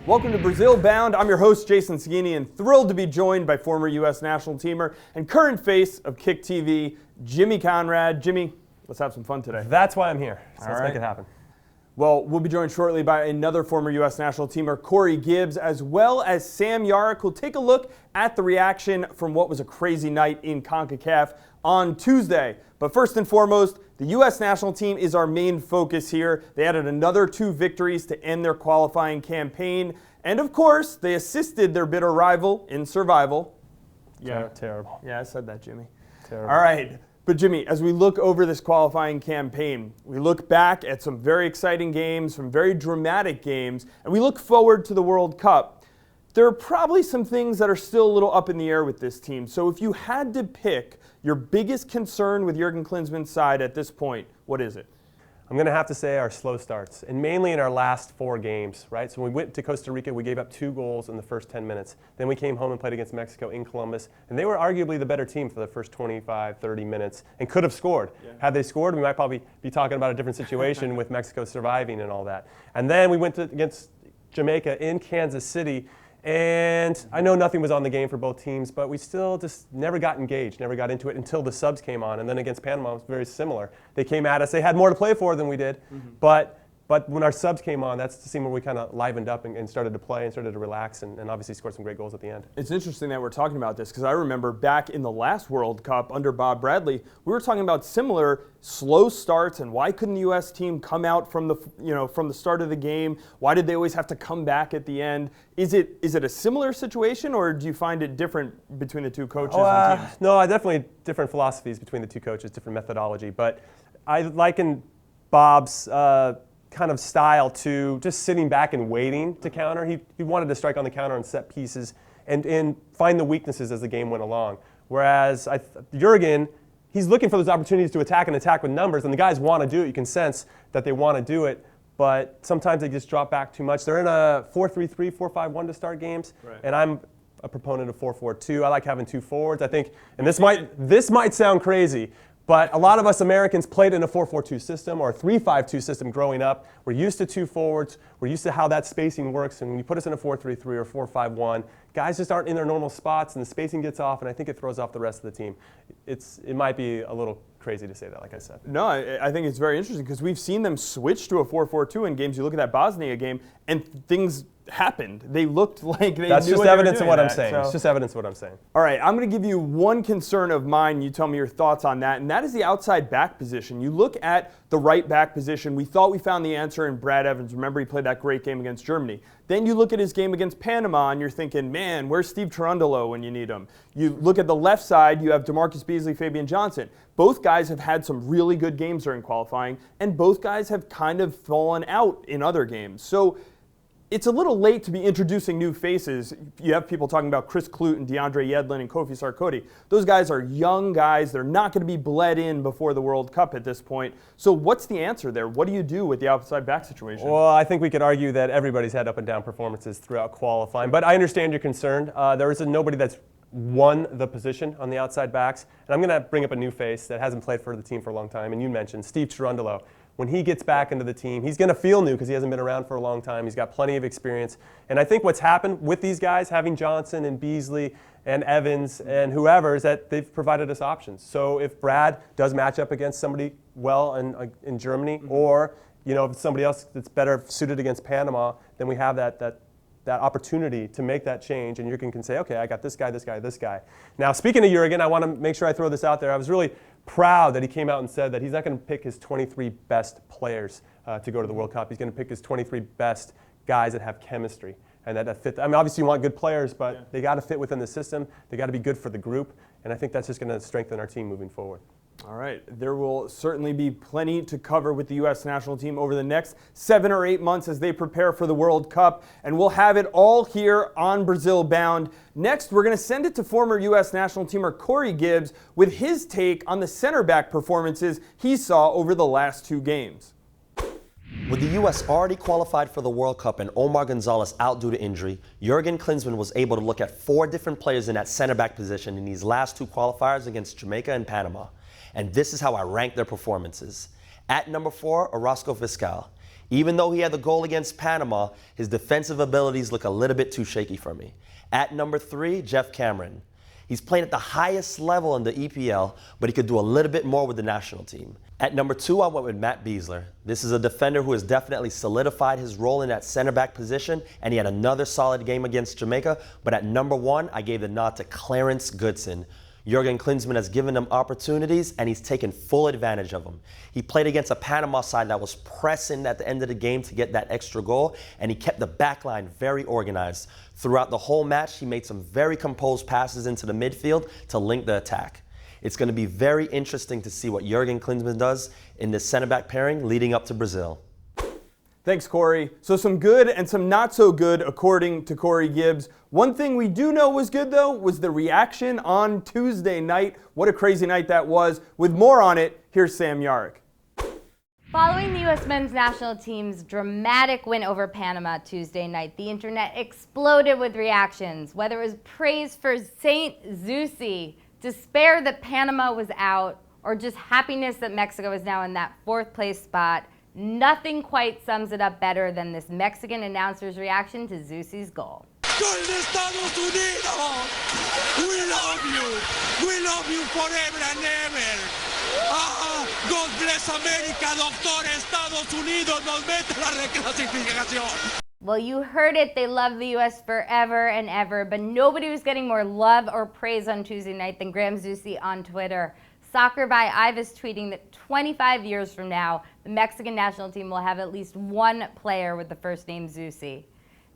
Welcome to Brazil Bound. I'm your host, Jason Saghini, and thrilled to be joined by former U.S. national teamer and current face of KickTV, Jimmy Conrad. Jimmy, let's have some fun today. That's why I'm here, so let's make it happen. Well, we'll be joined shortly by another former U.S. national teamer, Cory Gibbs, as well as Sam Yarock, who'll take a look at the reaction from what was a crazy night in CONCACAF on Tuesday. But first and foremost, the U.S. national team is our main focus here. They added another 2 victories to end their qualifying campaign. And of course, they assisted their bitter rival in survival. Yeah, terrible. Yeah, I said that, Jimmy. Terrible. All right. But Jimmy, as we look over this qualifying campaign, we look back at some very exciting games, some very dramatic games, and we look forward to the World Cup. There are probably some things that are still a little up in the air with this team. So if you had to pick your biggest concern with Jurgen Klinsmann's side at this point, what is it? I'm going to have to say our slow starts, and mainly in our last 4 games, right? So when we went to Costa Rica, we gave up 2 goals in the first 10 minutes. Then we came home and played against Mexico in Columbus, and they were arguably the better team for the first 25, 30 minutes and could have scored. Yeah. Had they scored, we might probably be talking about a different situation with Mexico surviving and all that. And then we went against Jamaica in Kansas City, and I know nothing was on the game for both teams, but we still just never got engaged, never got into it until the subs came on. And then against Panama, it was very similar. They came at us. They had more to play for than we did. But when our subs came on, that's the scene where we kind of livened up and started to play and started to relax and obviously scored some great goals at the end. It's interesting that we're talking about this because I remember back in the last World Cup under Bob Bradley, we were talking about similar slow starts and why couldn't the U.S. team come out from the start of the game? Why did they always have to come back at the end? Is it a similar situation, or do you find it different between the 2 coaches and teams? No, definitely different philosophies between the 2 coaches, different methodology. But I liken Bob's kind of style to just sitting back and waiting to counter. He wanted to strike on the counter and set pieces and find the weaknesses as the game went along. Whereas Jurgen, he's looking for those opportunities to attack and attack with numbers, and the guys want to do it. You can sense that they want to do it, but sometimes they just drop back too much. They're in a 4-3-3, 4-5-1 to start games, right. And I'm a proponent of 4-4-2. I like having 2 forwards. I think, and this might sound crazy, but a lot of us Americans played in a 4-4-2 system or a 3-5-2 system growing up. We're used to 2 forwards. We're used to how that spacing works. And when you put us in a 4-3-3 or 4-5-1, guys just aren't in their normal spots, and the spacing gets off, and I think it throws off the rest of the team. It might be a little crazy to say that, like I said. No, I think it's very interesting because we've seen them switch to a 4-4-2 in games. You look at that Bosnia game, and things happened. They looked like they That's knew just what evidence they of were what doing I'm saying. so. It's just evidence of what I'm saying. All right, I'm going to give you one concern of mine. You tell me your thoughts on that, and that is the outside back position. You look at the right back position. We thought we found the answer in Brad Evans. Remember, he played that great game against Germany. Then you look at his game against Panama, and you're thinking, man, where's Steve Cherundolo when you need him? You look at the left side, you have DeMarcus Beasley, Fabian Johnson. Both guys have had some really good games during qualifying, and both guys have kind of fallen out in other games. So it's a little late to be introducing new faces. You have people talking about Chris Klute and DeAndre Yedlin and Kofi Sarkodie. Those guys are young guys. They're not going to be bled in before the World Cup at this point. So what's the answer there? What do you do with the outside back situation? Well, I think we could argue that everybody's had up and down performances throughout qualifying, but I understand your concern. There is nobody that's won the position on the outside backs, and I'm going to bring up a new face that hasn't played for the team for a long time, and you mentioned Steve Cherundolo. When he gets back into the team, he's going to feel new because he hasn't been around for a long time. He's got plenty of experience. And I think what's happened with these guys, having Johnson and Beasley and Evans and whoever, is that they've provided us options. So if Brad does match up against somebody well in Germany, or if somebody else that's better suited against Panama, then we have that opportunity to make that change, and Jurgen can say, okay, I got this guy, this guy, this guy. Now, speaking of Jurgen, I want to make sure I throw this out there. I was really proud that he came out and said that he's not going to pick his 23 best players to go to the World Cup. He's going to pick his 23 best guys that have chemistry and that fit. I mean, obviously you want good players, but they got to fit within the system. They got to be good for the group, and I think that's just going to strengthen our team moving forward. All right. There will certainly be plenty to cover with the U.S. national team over the next 7 or 8 months as they prepare for the World Cup, and we'll have it all here on Brazil Bound. Next, we're going to send it to former U.S. national teamer Cory Gibbs with his take on the center back performances he saw over the last 2 games. With the U.S. already qualified for the World Cup and Omar Gonzalez out due to injury, Jurgen Klinsmann was able to look at 4 different players in that center back position in these last 2 qualifiers against Jamaica and Panama. And this is how I rank their performances. At number 4, Orozco Fiscal. Even though he had the goal against Panama, his defensive abilities look a little bit too shaky for me. At number 3, Geoff Cameron. He's playing at the highest level in the EPL, but he could do a little bit more with the national team. At number 2, I went with Matt Besler. This is a defender who has definitely solidified his role in that center back position, and he had another solid game against Jamaica. But at number 1, I gave the nod to Clarence Goodson. Jurgen Klinsmann has given him opportunities, and he's taken full advantage of them. He played against a Panama side that was pressing at the end of the game to get that extra goal, and he kept the back line very organized. Throughout the whole match, he made some very composed passes into the midfield to link the attack. It's going to be very interesting to see what Jurgen Klinsmann does in this center-back pairing leading up to Brazil. Thanks, Cory. So some good and some not so good, according to Cory Gibbs. One thing we do know was good, though, was the reaction on Tuesday night. What a crazy night that was. With more on it, here's Sam Yarock. Following the U.S. men's national team's dramatic win over Panama Tuesday night, the internet exploded with reactions, whether it was praise for Saint Zusi, despair that Panama was out, or just happiness that Mexico is now in that 4th place spot. Nothing quite sums it up better than this Mexican announcer's reaction to Zusi's goal. Gol de Estados Unidos! We love you! We love you forever and ever! God bless America, doctor! Estados Unidos nos mete la reclasificación! Well, you heard it. They love the U.S. forever and ever, but nobody was getting more love or praise on Tuesday night than Graham Zusi on Twitter. Soccer by Ivis tweeting that 25 years from now, the Mexican national team will have at least one player with the first name Zusi.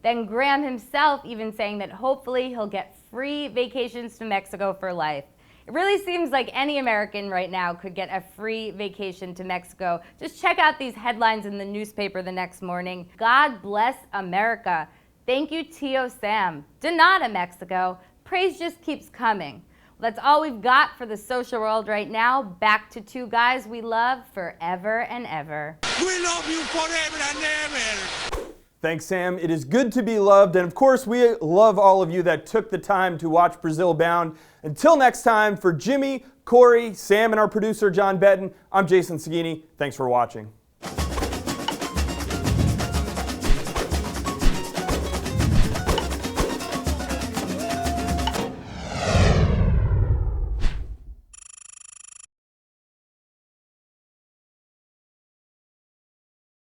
Then Graham himself even saying that hopefully he'll get free vacations to Mexico for life. It really seems like any American right now could get a free vacation to Mexico. Just check out these headlines in the newspaper the next morning. God bless America. Thank you, Tio Sam. De nada, Mexico. Praise just keeps coming. That's all we've got for the social world right now. Back to 2 guys we love forever and ever. We love you forever and ever! Thanks, Sam. It is good to be loved. And of course, we love all of you that took the time to watch Brazil Bound. Until next time, for Jimmy, Cory, Sam, and our producer, John Betton, I'm Jason Saghini. Thanks for watching.